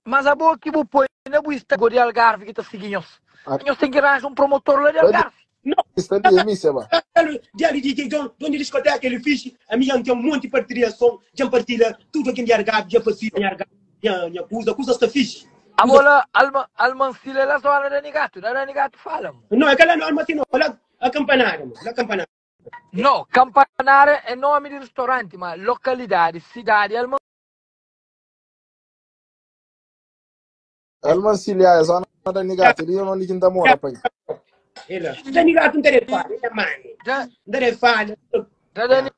Mas a boa que vou pôr na buista agora de Algarve que está seguindo. Nós temos que arranjar promotor lá de Algarve. Não. Está ali, missa, ba. Dia de onde discoteca aquele fixe, a minha tem um monte de partilhação, já partilha tudo aqui em Algarve, já fazia em Algarve, já coisa está fixe. Agora, Almancila é a zona da Nigato, da Nigato fala. Não, aquela não, mas não, a campanária, a campanária. Não, Campanária é nome de restaurante, mas localidade, cidade, Almancilha, a zona da Nigato, ali onde que ainda mora, pai. Ela, já Nigato não deve falar, é mãe. Não deve falar. Já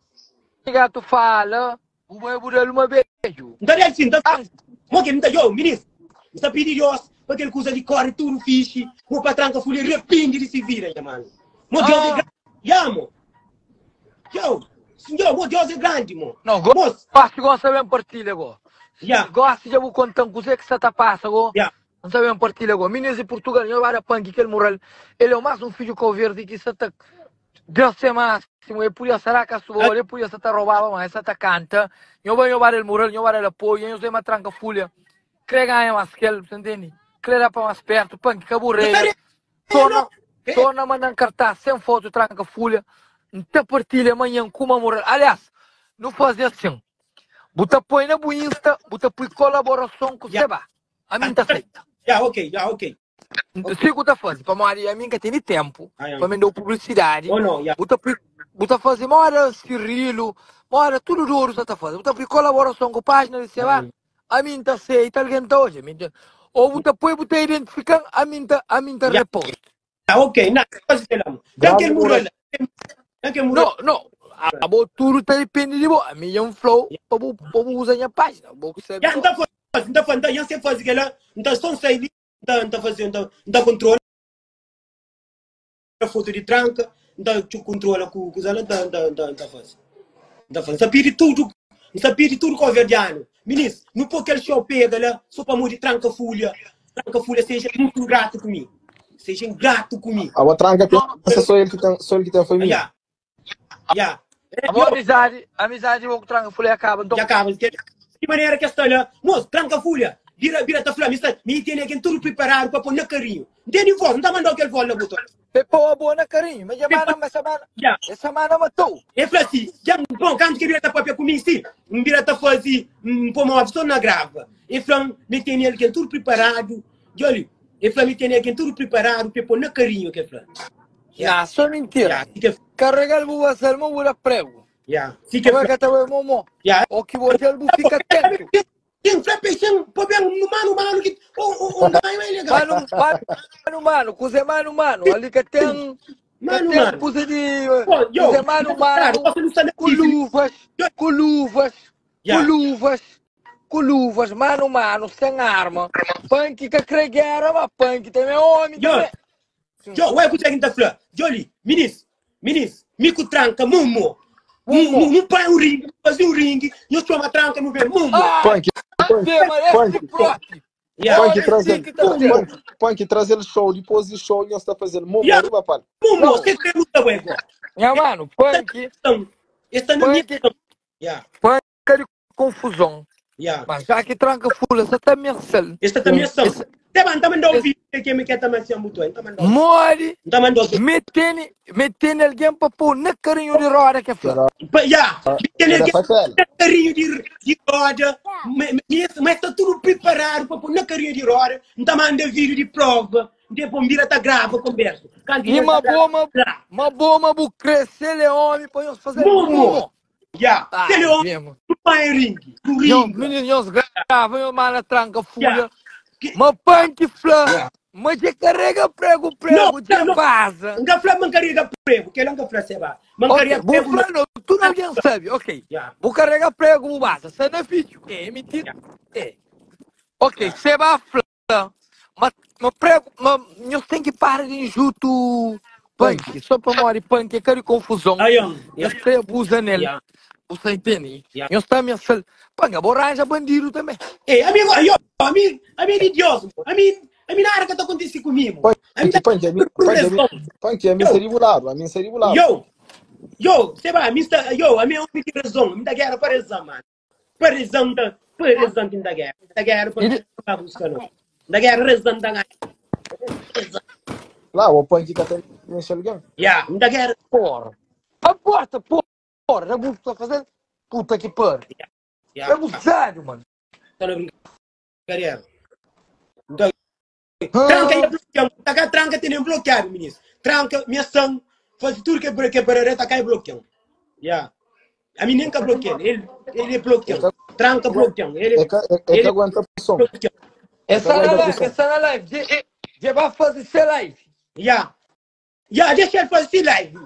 Nigato fala, o meu budelo uma beijo. Não deve sim, não deve. Mas que não deve, ministro. Está pedindo para aquele coisa de corre tudo fixe, o patrão que foi repinde de se vira, mano. Meu Deus é grande, amo. Meu Deus é grande, mo. Não, gosto de saber partilha agora. Gosto de vou contar com você que você está passando agora. Não sabemos partilha agora. Minas e Portugal, eu era punk que ele morreu. Ele é o mais um filho que eu verde que você está. Deus é máximo, ele podia ser a caçoa, ele podia ser a roubava, mas você está canta. Eu vou levar ele morreu, eu vou levar ele apoio, eu sei uma tranca folha. Crega mais que ele, você entende? Crega para mais perto, punk que aburreiro. Torna mandando cartaz, sem foto, tranca folha. Não partilha amanhã como a morrer. Aliás, não fazia assim. Bota põe na Insta, bota põe colaboração com você, a mim está feita. Ok. Sigo tá fazendo, para Maria, a mim que tem tempo, para me dar publicidade. Bota fazer, mora Cirilo, mora tudo duro você tá fazendo. Bota põe colaboração com a página de você, a mim está feita, alguém está hoje. Ou bota põe, bota identificando, a mim está reposto. Ok, não, faz isso. Daquele mural. Não. A botura tá depende de você. A minha um flow para usar minha página. Já não está fazendo, já sei fazer aquela, não está só sair, não está fazendo, não está controle a foto de tranca, não está controle com coisa, não está fazendo. Não está pede tudo com o verdiano. Ministro, não pode aquele show pega lá, só para morrer tranca folha seja muito grato comigo. Seja grato comigo. A tranca pensa só ele que tem família. A amizade vou tranca folha acaba. Já acaba. De maneira que está lá, moço, tranca folha. Vira a flama, me tem aqui tudo preparado para pôr na carinho. Não tem voz, não está mandando aquele voz na botão. Pepou a boa na carinho, mas essa semana matou. É assim, já, bom, quando que vira a papel comigo, sim, vira a fazer, pôr uma opção na grava. E flama, me tem aqui tudo preparado. Olha, e flama, me tem aqui tudo preparado para pôr na carinho, que flama. Só mentira. Carregar o bubasal, não vou dar prego. Fica que tá o momo. O que você fica atento. Tem flapeixão, problema mano que mano, coisa mano, ali que tem coisa de coisa mano, com luvas, mano, sem arma. Punk que cregueira, mas punk também é homem. Ué, que você está falando? Joli, ministro, mico tranca, mumo. Não põe um ringue, fazer um ringue, eu chamo a tranca, não vê, mumo. Punk trazer o show, depois do show, nós está fazendo mumo, papai. Mumo, você tem muita coisa. Mano, punk. Punk é de confusão. Mas já que tranca fula, você está ameaçando. Esta também são. Tá mandando ouvir que me quer também ser muito bem. Mori, metendo alguém para pôr na carinho de roda que é flor. Metendo alguém na carinho de roda, mas está tudo preparado para pôr na carinho de roda, não está mandando vídeo de prova, depois mira tá grava a conversa. E uma bomba vou crescer, ele é homem, para nós fazer mumo. Se ele é homem, não vai ringue. Meninos gravam, eu mando tranca fula. Mas punk flã, mas que carrega prego, de vaza. Não carrega prego, que ele não flã, seba. Não carrega prego. Tu não sabe, ok. Vou carregar prego, vaza, você não é filho. É mentira. Ok, seba flã. Mas prego, mas eu tenho que parar de injuto punk. Só para morrer punk, é cara de confusão. Eu sei abusa nele. Você entende? Eu estou ameaçando. Panga, borracha, bandido também. Amigo, a mim é idiota. A mim nada que está acontecendo comigo. Punk, a mim seria bulado, Yo, você vai, a mim é homem de razão, me dá guerra para razão, mano. Para razão, foi residente da guerra para buscar não da guerra residente da guerra Lá, o põe que até nesse alguém. da guerra Porra. A porta, porra. Já vou fazer puta que pariu. É muito sério, mano. tá na brincadeira então tranca e bloqueio tá tranca tem bloqueado ministro tranca minha sangue faz tudo que para tá cai bloqueio a mim nunca bloqueia ele bloqueia tranca bloqueio ele aguenta a pressão. Essa na live. Já vai fazer essa live. Deixa ele fazer live.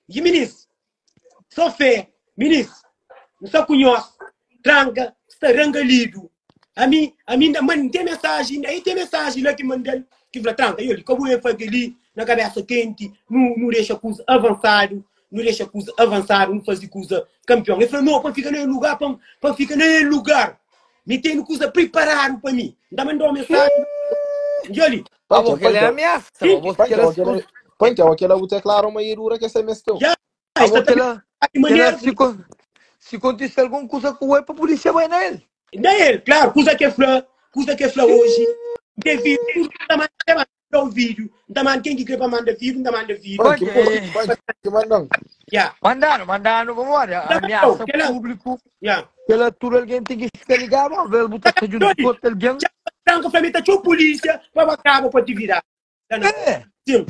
E ministro, só fé, ministro, não só conhece, tranca, está rangalido. A mim, mano, tem mensagem, aí tem mensagem lá que manda, que fala, tranca, eu como eu faço ali, na cabeça quente, não deixa coisa avançado, não faz coisa campeão. Ele falou, não, para ficar no lugar, para ficar no lugar. Me tem coisa preparado para mim. Ainda mandou uma mensagem. Joli. Ele é ameaça. Põe que aquela é claro uma irura que você mestou. Se acontecer alguma coisa com o para a polícia vai na ele. Daí, claro, coisa que flá hoje. Devido a um vídeo. Quem que quer para mandar vídeo, manda vídeo. Que mandam. Mandaram, vamos lá. Ameaça público. Pela altura alguém tem que ficar ligado, ver botar junto com outro alguém. Tranca, família, tinha polícia, para acabar para te virar. Sim.